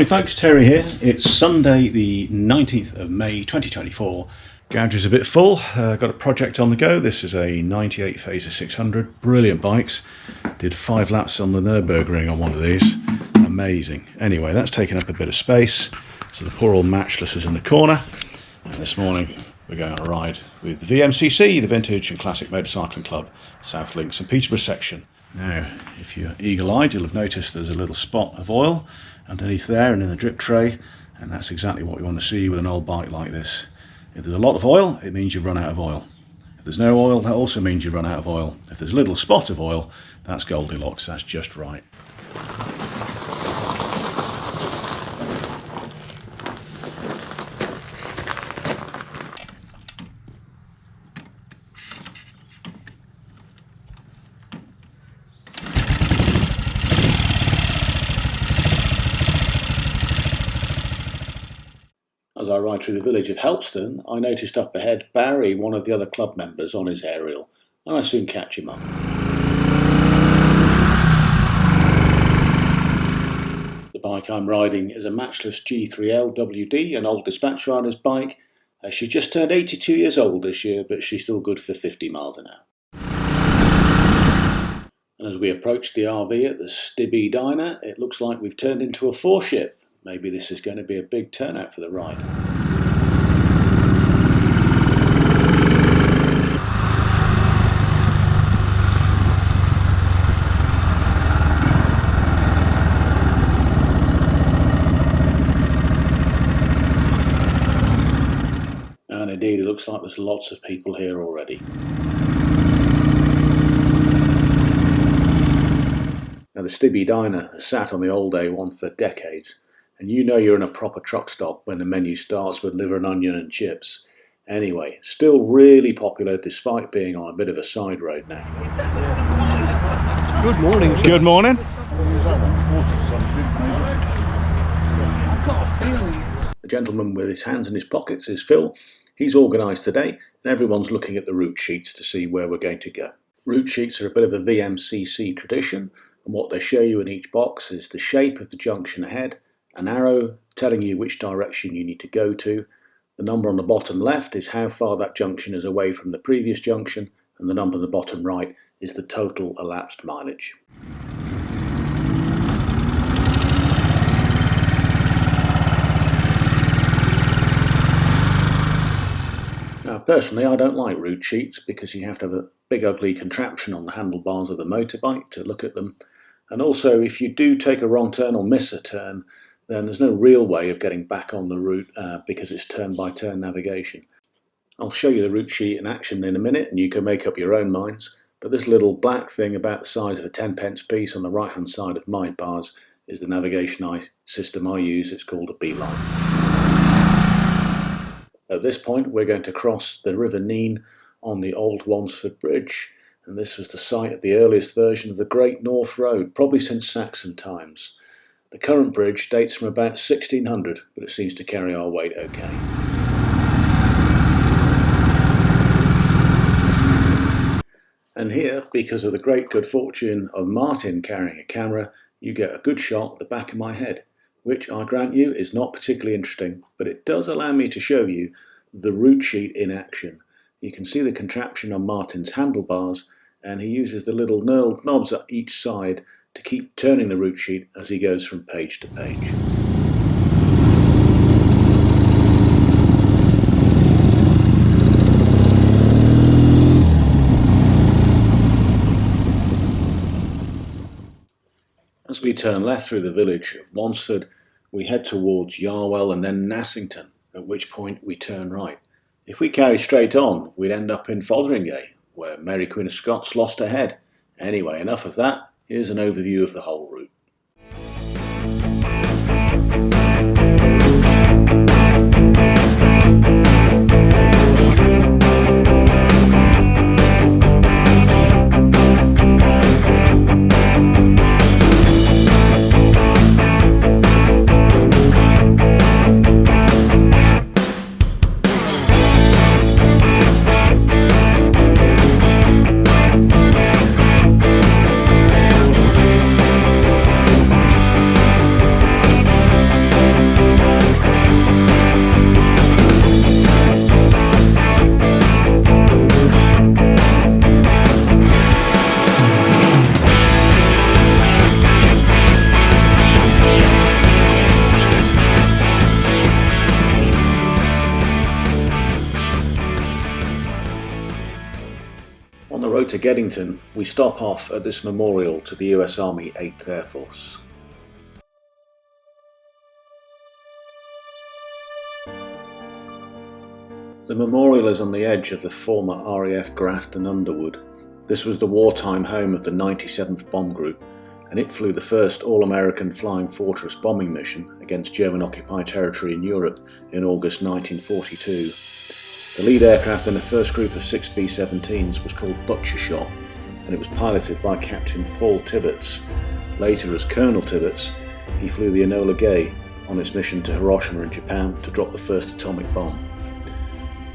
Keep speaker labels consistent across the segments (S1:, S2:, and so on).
S1: Morning folks, Terry here. It's Sunday the 19th of May 2024. Garage is a bit full, got a project on the go. This is a 98 Phaser 600, brilliant bikes. Did 5 laps on the Nürburgring on one of these, amazing. Anyway, that's taken up a bit of space, so the poor old Matchless is in the corner. And this morning we're going on a ride with the VMCC, the Vintage and Classic Motorcycling Club, South Links and Peterborough section. Now, if you're eagle-eyed, you'll have noticed there's a little spot of oil underneath there and in the drip tray, and that's exactly what we want to see with an old bike like this. If there's a lot of oil, it means you've run out of oil. If there's no oil, that also means you've run out of oil. If there's a little spot of oil, that's Goldilocks, that's just right. As I ride through the village of Helpston, I noticed up ahead Barry, one of the other club members, on his aerial, and I soon catch him up. The bike I'm riding is a Matchless G3L WD, an old dispatch rider's bike. She just turned 82 years old this year, but she's still good for 50 miles an hour. And as we approach the RV at the Stibby Diner, it looks like we've turned into a 4-ship. Maybe this is going to be a big turnout for the ride. And indeed, it looks like there's lots of people here already. Now, the Stibby Diner has sat on the old A1 for decades. And you know you're in a proper truck stop when the menu starts with liver and onion and chips. Anyway, still really popular despite being on a bit of a side road now.
S2: Good morning. Sir.
S1: Good morning. The gentleman with his hands in his pockets is Phil. He's organised today and everyone's looking at the route sheets to see where we're going to go. Route sheets are a bit of a VMCC tradition, and what they show you in each box is the shape of the junction ahead, an arrow telling you which direction you need to go to. The number on the bottom left is how far that junction is away from the previous junction, and the number on the bottom right is the total elapsed mileage. Now personally I don't like route sheets because you have to have a big ugly contraption on the handlebars of the motorbike to look at them, and also if you do take a wrong turn or miss a turn, then there's no real way of getting back on the route because it's turn-by-turn navigation. I'll show you the route sheet in action in a minute and you can make up your own minds, but this little black thing about the size of a 10p piece on the right-hand side of my bars is the navigation system I use. It's called a Beeline. At this point we're going to cross the River Nene on the old Wansford Bridge, and this was the site of the earliest version of the Great North Road, probably since Saxon times. The current bridge dates from about 1600, but it seems to carry our weight okay. And here, because of the great good fortune of Martin carrying a camera, you get a good shot at the back of my head, which I grant you is not particularly interesting, but it does allow me to show you the route sheet in action. You can see the contraption on Martin's handlebars, and he uses the little knurled knobs at each side to keep turning the route sheet as he goes from page to page. As we turn left through the village of Wansford, we head towards Yarwell and then Nassington, at which point we turn right. If we carry straight on, we'd end up in Fotheringay, where Mary Queen of Scots lost her head. Anyway, enough of that. Here's an overview of the whole route. On the road to Geddington, we stop off at this memorial to the US Army 8th Air Force. The memorial is on the edge of the former RAF Grafton Underwood. This was the wartime home of the 97th Bomb Group, and it flew the first all-American Flying Fortress bombing mission against German-occupied territory in Europe in August 1942. The lead aircraft in the first group of 6 B-17s was called Butcher Shot, and it was piloted by Captain Paul Tibbets. Later, as Colonel Tibbets, he flew the Enola Gay on its mission to Hiroshima in Japan to drop the first atomic bomb.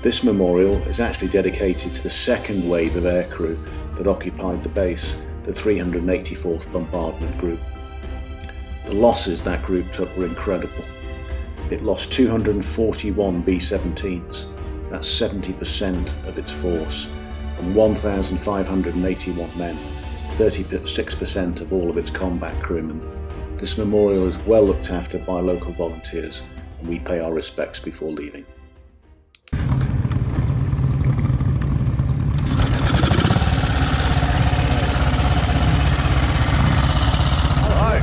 S1: This memorial is actually dedicated to the second wave of aircrew that occupied the base, the 384th Bombardment Group. The losses that group took were incredible. It lost 241 B-17s, that's 70% of its force, and 1,581 men, 36% of all of its combat crewmen. This memorial is well looked after by local volunteers, and we pay our respects before leaving.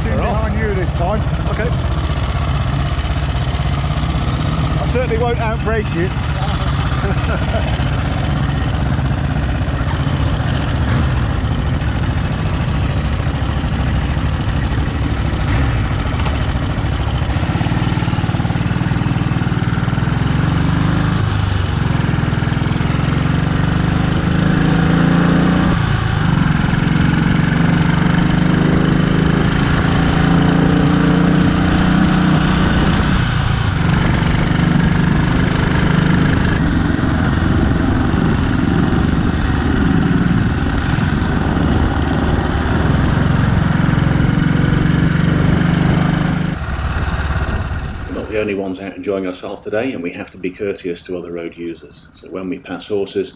S2: Behind you this time.
S1: Okay.
S2: I certainly won't outbrake you.
S1: The only ones out enjoying ourselves today, and we have to be courteous to other road users. So when we pass horses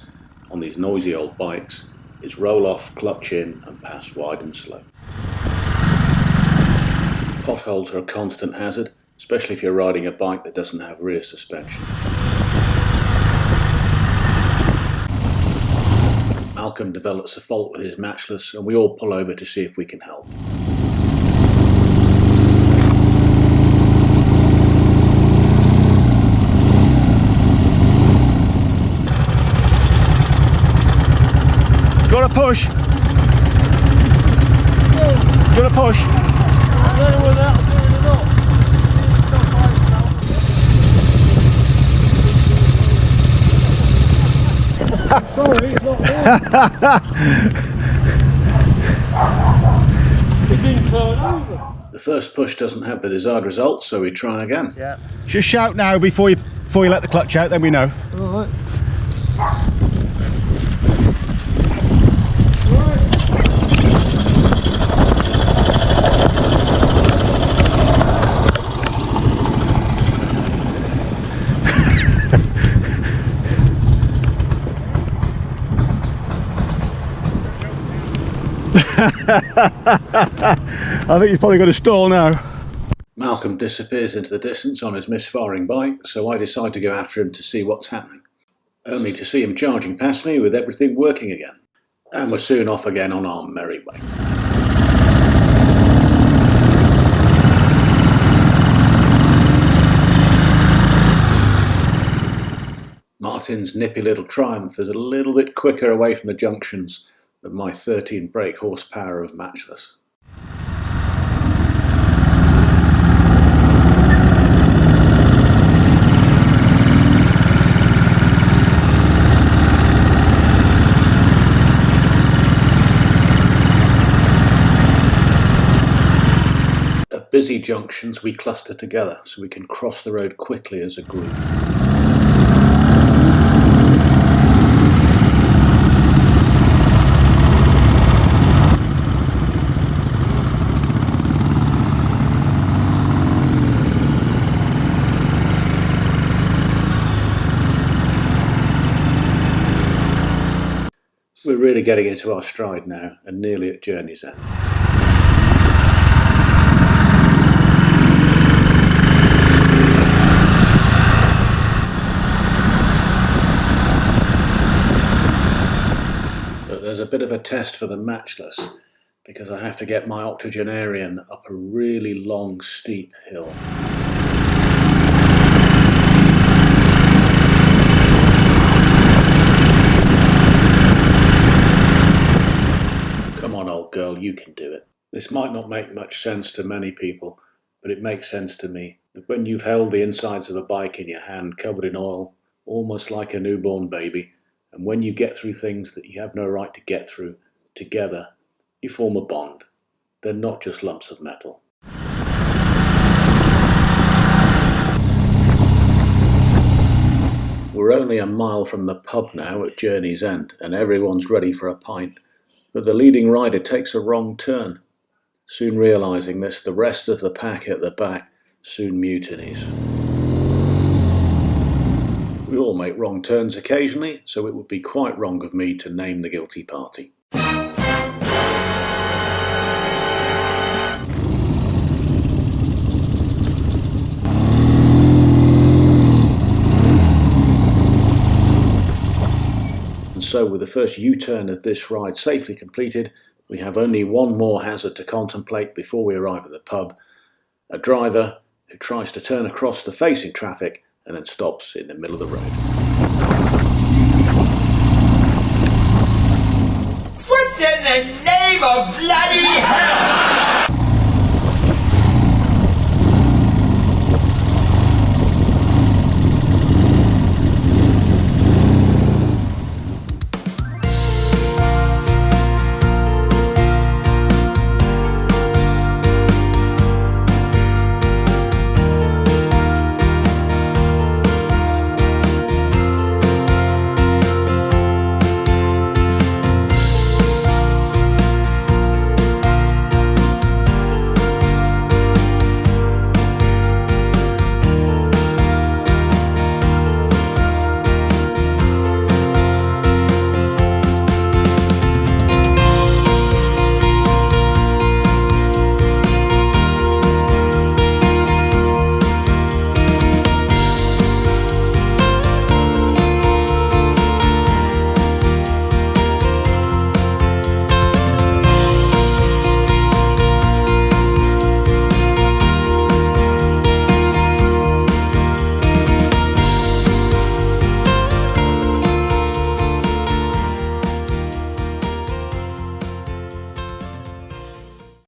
S1: on these noisy old bikes, it's roll off, clutch in and pass wide and slow. Potholes are a constant hazard, especially if you're riding a bike that doesn't have rear suspension. Malcolm develops a fault with his Matchless, and we all pull over to see if we can help.
S2: Got to push. Got to push.
S3: Sorry, it's not It didn't turn over.
S1: The first push doesn't have the desired result, so we try again.
S2: Yeah. Just shout now before you let the clutch out, then we know.
S3: All right.
S2: I think he's probably got to stall now.
S1: Malcolm disappears into the distance on his misfiring bike, so I decide to go after him to see what's happening. Only to see him charging past me with everything working again. And we're soon off again on our merry way. Martin's nippy little Triumph is a little bit quicker away from the junctions than my 13 brake horsepower of Matchless. At busy junctions we cluster together so we can cross the road quickly as a group. We're really getting into our stride now and nearly at journey's end. But there's a bit of a test for the matchless, because I have to get my octogenarian up a really long, steep hill. Come on, old girl, you can do it. This might not make much sense to many people, but it makes sense to me. When you've held the insides of a bike in your hand, covered in oil, almost like a newborn baby, and when you get through things that you have no right to get through, together, you form a bond. They're not just lumps of metal. We're only a mile from the pub now at Journey's End, and everyone's ready for a pint, but the leading rider takes a wrong turn. Soon realising this, the rest of the pack at the back soon mutinies. We all make wrong turns occasionally, so it would be quite wrong of me to name the guilty party. And so, with the first U-turn of this ride safely completed, we have only one more hazard to contemplate before we arrive at the pub. A driver who tries to turn across the facing traffic and then stops in the middle of the road.
S4: What in the name of bloody hell?